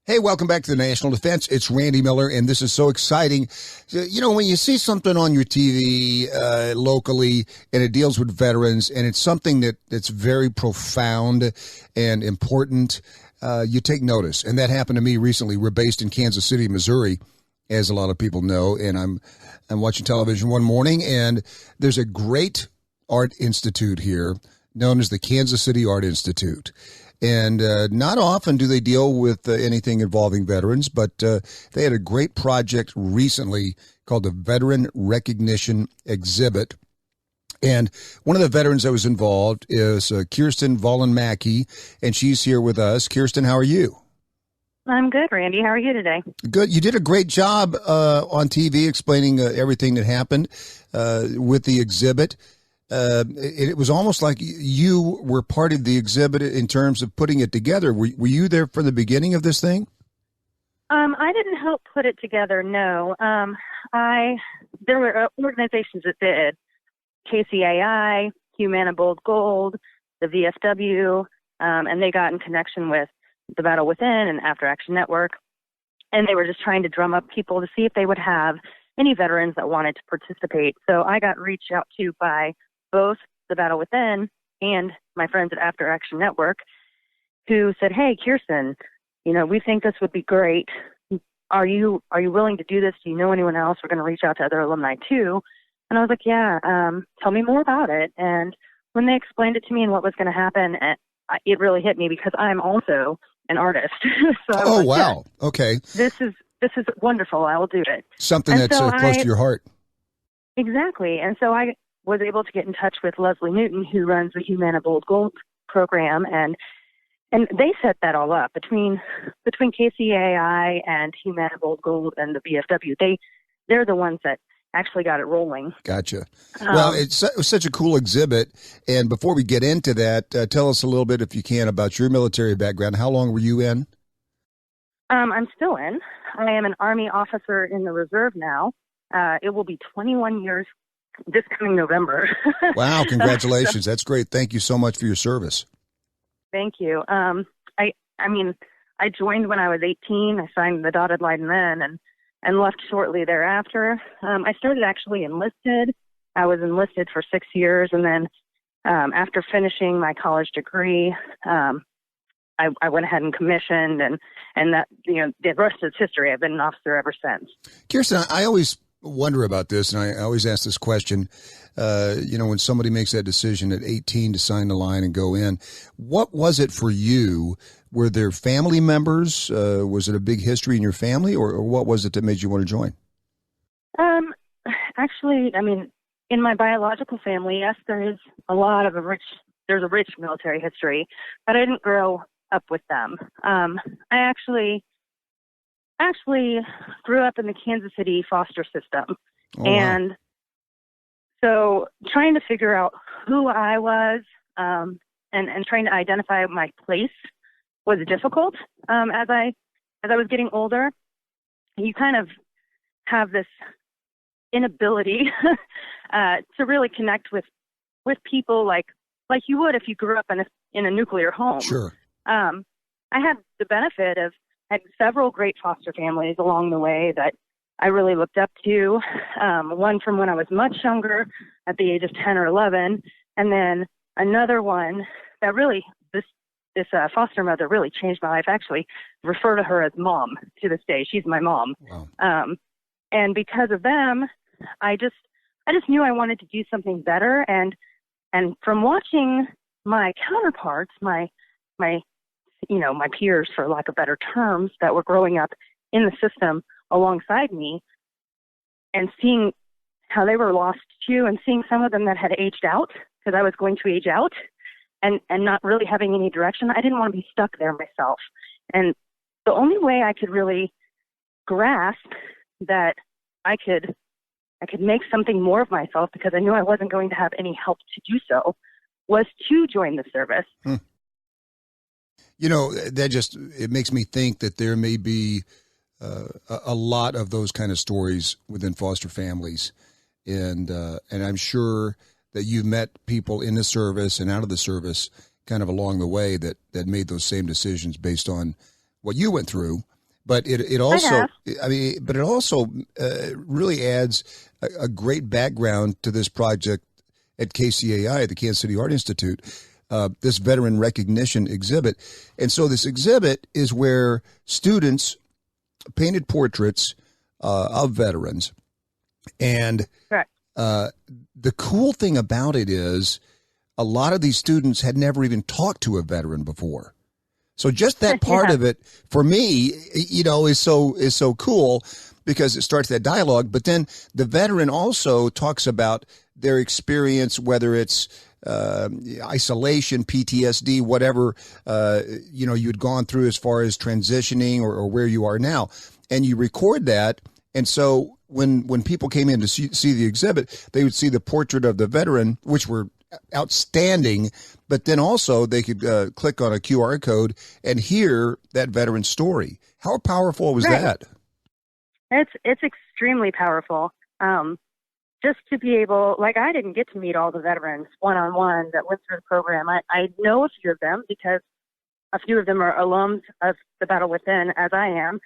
Hey, welcome back to the National Defense. It's Randy Miller, and this is so exciting. You know, when you see something on your TV locally, and it deals with veterans, and it's something that's very profound and important, you take notice. And that happened to me recently. We're based in Kansas City, Missouri, as a lot of people know, and I'm watching television one morning, and there's a great art institute here known as the Kansas City Art Institute. And not often do they deal with anything involving veterans, but they had a great project recently called the Veteran Recognition Exhibit. And one of the veterans that was involved is Kirsten Vallinmaki, and she's here with us. Kirsten, how are you? I'm good, Randy. How are you today? Good. You did a great job on TV explaining everything that happened with the exhibit. It was almost like you were part of the exhibit in terms of putting it together. Were you there for the beginning of this thing? I didn't help put it together, no. There were organizations that did. KCAI, Humana Bold Gold, the VFW, and they got in connection with the Battle Within and After Action Network. And they were just trying to drum up people to see if they would have any veterans that wanted to participate. So I got reached out to by both the Battle Within and my friends at After Action Network, who said, "Hey, Kirsten, we think this would be great. Are you willing to do this? Do you know anyone else? We're going to reach out to other alumni too." And I was like, "Yeah, tell me more about it." And when they explained it to me and what was going to happen, it really hit me because I'm also an artist. So I was like, wow. Yeah, okay. This is wonderful. I will do it. Something that's close to your heart. Exactly. And so I was able to get in touch with Leslie Newton, who runs the Humana Bold Gold program, and they set that all up between KCAI and Humana Bold Gold and the VFW. They're the ones that actually got it rolling. Gotcha. Well, it was such a cool exhibit. And before we get into that, tell us a little bit, if you can, about your military background. How long were you in? I'm still in. I am an Army officer in the reserve now. It will be 21 years this coming November. Wow, congratulations. That's great. Thank you so much for your service. Thank you. I joined when I was 18. I signed the dotted line then and left shortly thereafter. I started actually enlisted. I was enlisted for 6 years, and then after finishing my college degree, I went ahead and commissioned, and that, the rest is history. I've been an officer ever since. Kirsten, I always wonder about this, and I always ask this question. When somebody makes that decision at 18 to sign the line and go in, what was it for you? Were there family members? Was it a big history in your family, or what was it that made you want to join? Actually, in my biological family, yes, there's a rich military history, but I didn't grow up with them. I actually grew up in the Kansas City foster system. Oh, and wow. So trying to figure out who I was and trying to identify my place was difficult. As I was getting older, you kind of have this inability to really connect with people like you would if you grew up in a nuclear home. Sure. I had the benefit of having several great foster families along the way that I really looked up to. One from when I was much younger, at the age of 10 or 11, and then another one that really, this foster mother really changed my life. I actually refer to her as Mom to this day. She's my mom. Wow. And because of them, I just knew I wanted to do something better. And from watching my counterparts, my peers, for lack of better terms, that were growing up in the system alongside me, and seeing how they were lost too, and seeing some of them that had aged out, because I was going to age out, and not really having any direction. I didn't want to be stuck there myself. And the only way I could really grasp that I could make something more of myself, because I knew I wasn't going to have any help to do so, was to join the service. It makes me think that there may be a lot of those kind of stories within foster families. And I'm sure that you've met people in the service and out of the service kind of along the way that made those same decisions based on what you went through. But it also, I mean, but it also really adds a great background to this project at KCAI, the Kansas City Art Institute, this veteran recognition exhibit. And so this exhibit is where students painted portraits of veterans. And the cool thing about it is a lot of these students had never even talked to a veteran before. So just that part of it for me, you know, is so cool because it starts that dialogue. But then the veteran also talks about their experience, whether it's isolation, PTSD, whatever, you know, you'd gone through as far as transitioning or where you are now. And you record that. And so when people came in to see the exhibit, they would see the portrait of the veteran, which were outstanding, but then also they could click on a QR code and hear that veteran's story. How powerful was that? It's extremely powerful. Just to be able, like, I didn't get to meet all the veterans one-on-one that went through the program. I know a few of them because a few of them are alums of the Battle Within, as I am.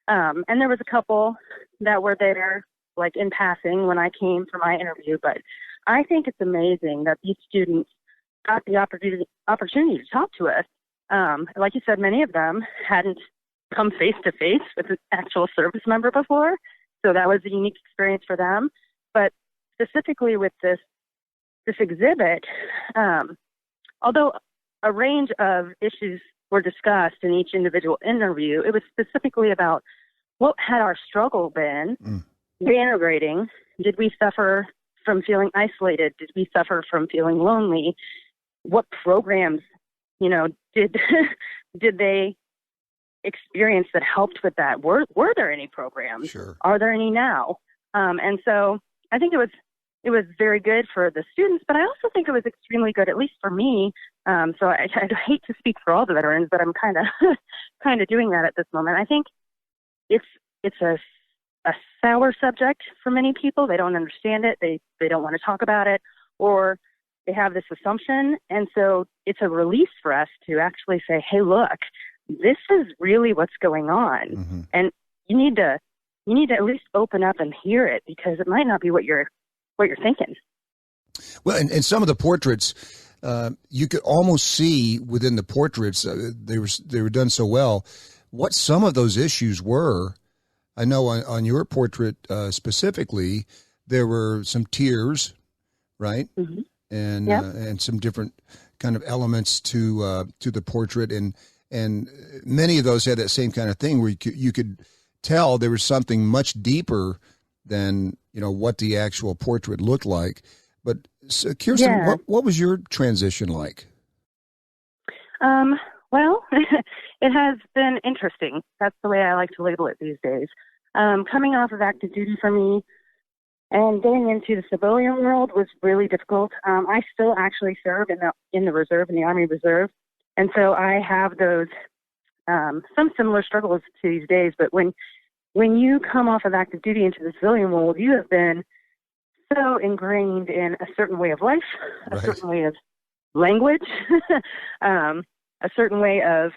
And there was a couple that were there, like, in passing when I came for my interview. But I think it's amazing that these students got the opportunity to talk to us. Like you said, many of them hadn't come face-to-face with an actual service member before, so that was a unique experience for them. But specifically with this exhibit, although a range of issues were discussed in each individual interview, it was specifically about what had our struggle been reintegrating. Did we suffer from feeling isolated? Did we suffer from feeling lonely? What programs, you know, did they experience that helped with that? Were there any programs? Sure. Are there any now? And so I think it was very good for the students, but I also think it was extremely good, at least for me. So I hate to speak for all the veterans, but I'm kind of doing that at this moment. I think it's a sour subject for many people. They don't understand it. They don't want to talk about it, or they have this assumption. And so it's a release for us to actually say, hey, look, this is really what's going on. Mm-hmm. And you need to at least open up and hear it, because it might not be what you're thinking. Well, and some of the portraits, you could almost see within the portraits, they were done so well, what some of those issues were. I know on your portrait specifically, there were some tears, right? Mm-hmm. And some different kind of elements to the portrait, and many of those had that same kind of thing where you could tell there was something much deeper than, you know, what the actual portrait looked like. But Kirsten, what was your transition like? Well, it has been interesting. That's the way I like to label it these days. Coming off of active duty for me and getting into the civilian world was really difficult. I still actually serve in the reserve, in the Army Reserve. And so I have those, some similar struggles to these days. But when you come off of active duty into the civilian world, you have been so ingrained in a certain way of life, a certain way of language, a certain way of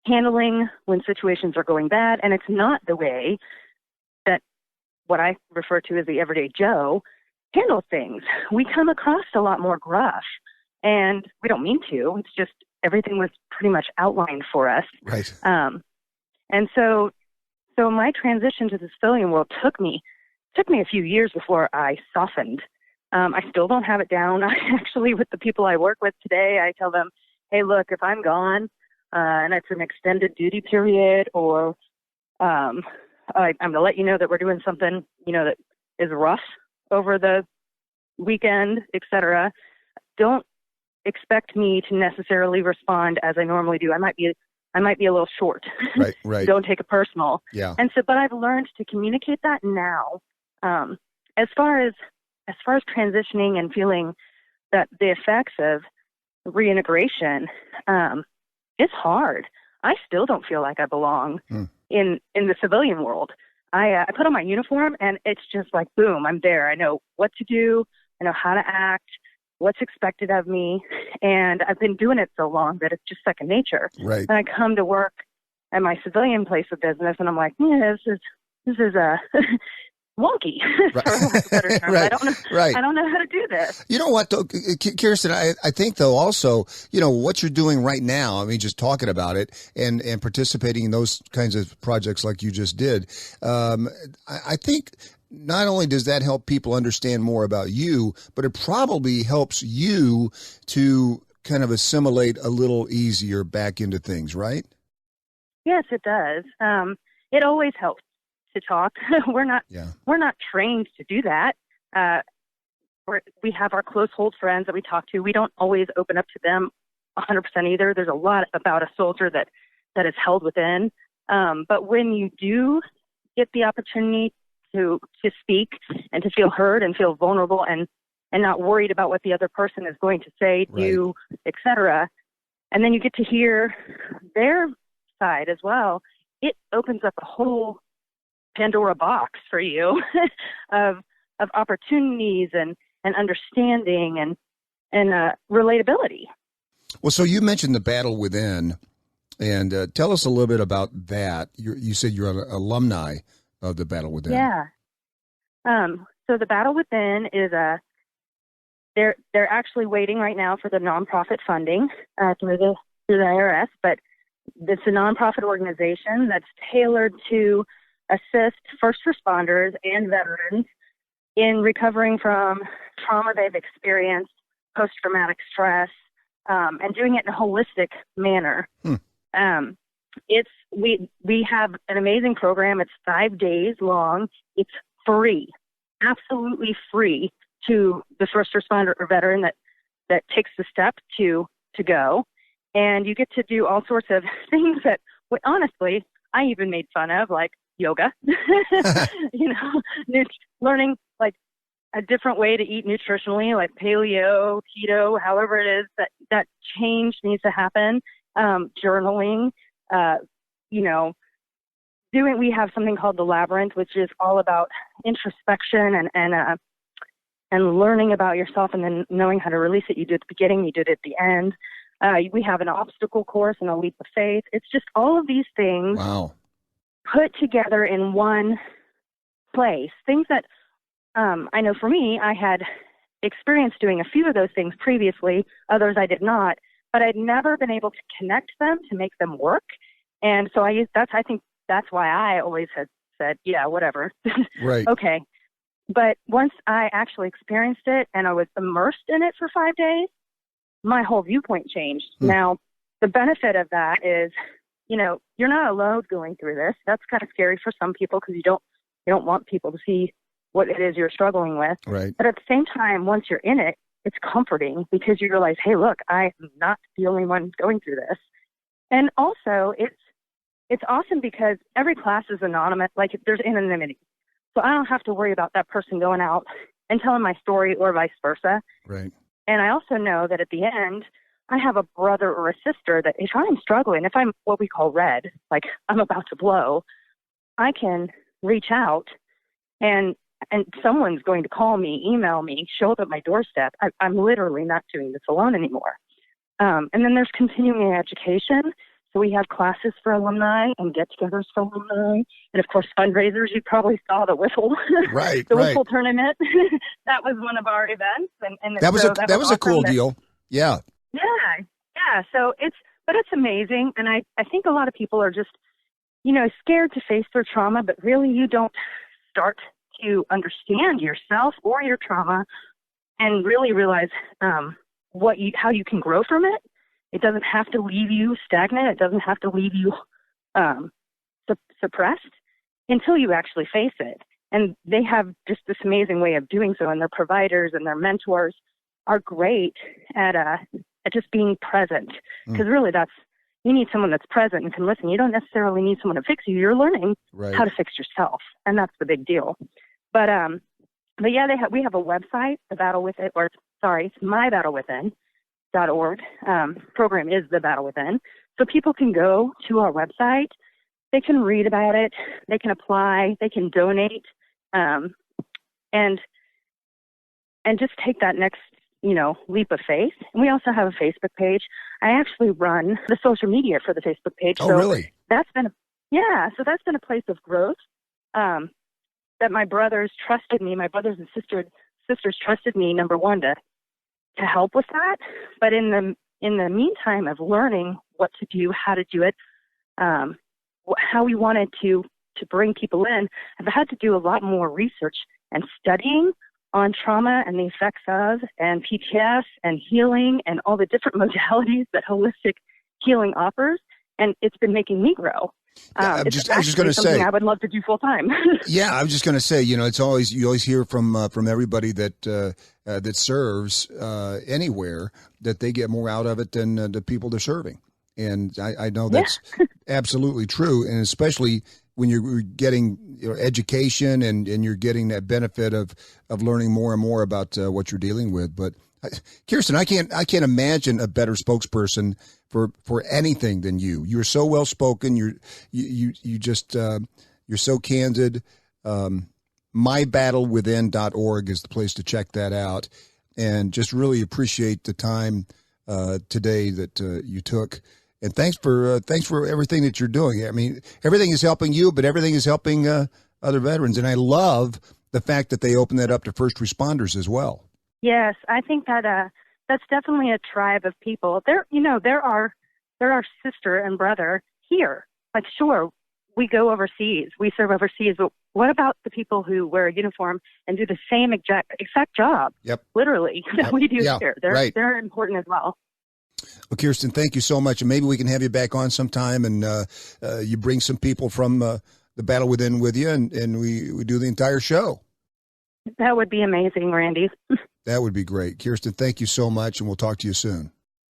handling when situations are going bad. And it's not the way that what I refer to as the everyday Joe handles things. We come across a lot more gruff, and we don't mean to. It's just everything was pretty much outlined for us. Right. And so my transition to the civilian world took me a few years before I softened. I still don't have it down. I actually, with the people I work with today, I tell them, hey, look, if I'm gone and it's an extended duty period, or I'm going to let you know that we're doing something, you know, that is rough over the weekend, etc. Don't expect me to necessarily respond as I normally do. I might be a little short. Right. Don't take it personal. Yeah. And so, but I've learned to communicate that now. As far as transitioning and feeling that the effects of reintegration, it's hard. I still don't feel like I belong in the civilian world. I put on my uniform and it's just like, boom, I'm there. I know what to do. I know how to act, what's expected of me. And I've been doing it so long that it's just second nature. Right. And I come to work at my civilian place of business, and I'm like, yeah, this is a wonky, Right. for lack of a better term. Right. I don't know. Right. I don't know how to do this. You know what, though, Kirsten, I think, though, also, what you're doing right now, I mean, just talking about it and participating in those kinds of projects like you just did, I think not only does that help people understand more about you, but it probably helps you to kind of assimilate a little easier back into things, right? Yes, it does. It always helps to talk. We're not trained to do that. We have our close hold friends that we talk to. We don't always open up to them 100% either. There's a lot about a soldier that is held within. But when you do get the opportunity to speak and to feel heard and feel vulnerable and not worried about what the other person is going to say, do, etc., and then you get to hear their side as well, it opens up a whole Pandora box for you of opportunities and understanding and relatability. Well, so you mentioned the Battle Within, and tell us a little bit about that. You said you're an alumni of the Battle Within. Yeah. So the Battle Within is they're actually waiting right now for the nonprofit funding through the IRS, but it's a nonprofit organization that's tailored to assist first responders and veterans in recovering from trauma they've experienced, post-traumatic stress, and doing it in a holistic manner. We have an amazing program. It's 5 days long. It's free, absolutely free to the first responder or veteran that takes the step to go. And you get to do all sorts of things that, honestly, I even made fun of, like yoga, learning like a different way to eat nutritionally, like paleo, keto, however it is that change needs to happen. Journaling, we have something called the Labyrinth, which is all about introspection and learning about yourself and then knowing how to release it. You do it at the beginning, you do it at the end. We have an obstacle course and a leap of faith. It's just all of these things put together in one place. Things that I know for me, I had experienced doing a few of those things previously, others I did not, but I'd never been able to connect them to make them work. And so I think that's why I always had said, yeah, whatever. Right. Okay. But once I actually experienced it and I was immersed in it for 5 days, my whole viewpoint changed. Now, the benefit of that is, you're not alone going through this. That's kind of scary for some people because you don't want people to see what it is you're struggling with. Right. But at the same time, once you're in it, it's comforting because you realize, hey, look, I'm not the only one going through this. And also, it's awesome because every class is anonymous. Like, there's anonymity. So I don't have to worry about that person going out and telling my story or vice versa. Right. And I also know that at the end, I have a brother or a sister that if I'm struggling, if I'm what we call red, like I'm about to blow, I can reach out and someone's going to call me, email me, show up at my doorstep. I'm literally not doing this alone anymore. And then there's continuing education. So we have classes for alumni and get-togethers for alumni. And, of course, fundraisers. You probably saw the Whiffle. Right, the right. Whiffle tournament. That was one of our events. And that was awesome. A cool deal. Yeah. Yeah. So it's amazing. And I think a lot of people are just, scared to face their trauma, but really you don't start to understand yourself or your trauma and really realize how you can grow from it. It doesn't have to leave you stagnant. It doesn't have to leave you suppressed until you actually face it. And they have just this amazing way of doing so. And their providers and their mentors are great at just being present. Because really you need someone that's present and can listen. You don't necessarily need someone to fix you. You're learning how to fix yourself. And that's the big deal. But yeah, we have a website, it's mybattlewithin.org. Program is the Battle Within. So people can go to our website, they can read about it, they can apply, they can donate, and just take that next, leap of faith. And we also have a Facebook page. I actually run the social media for the Facebook page. Oh, so really? that's been a place of growth. That my brothers trusted me. My brothers and sisters trusted me. Number one, to help with that. But in the meantime of learning what to do, how to do it, how we wanted to bring people in, I've had to do a lot more research and studying on trauma and the effects of, and PTS and healing and all the different modalities that holistic healing offers. And it's been making me grow. I was just going to say, I would love to do full time. Yeah, I was just going to say, you always hear from everybody that serves anywhere that they get more out of it than the people they're serving, and I know that's absolutely true, and especially when you're getting education and you're getting that benefit of learning more and more about what you're dealing with. But Kirsten, I can't imagine a better spokesperson for anything than you. You're so well spoken. You're so candid. MyBattleWithin.org is the place to check that out, and just really appreciate the time today that you took. And thanks for everything that you're doing. I mean, everything is helping you, but everything is helping other veterans. And I love the fact that they open that up to first responders as well. Yes, I think that that's definitely a tribe of people. They're our sister and brother here. Like, sure, we go overseas, we serve overseas, but what about the people who wear a uniform and do the same exact job? Yep. Literally, that we do here. They're important as well. Well, Kirsten, thank you so much. And maybe we can have you back on sometime, and you bring some people from the Battle Within with you, and we do the entire show. That would be amazing, Randy. That would be great. Kirsten, thank you so much, and we'll talk to you soon.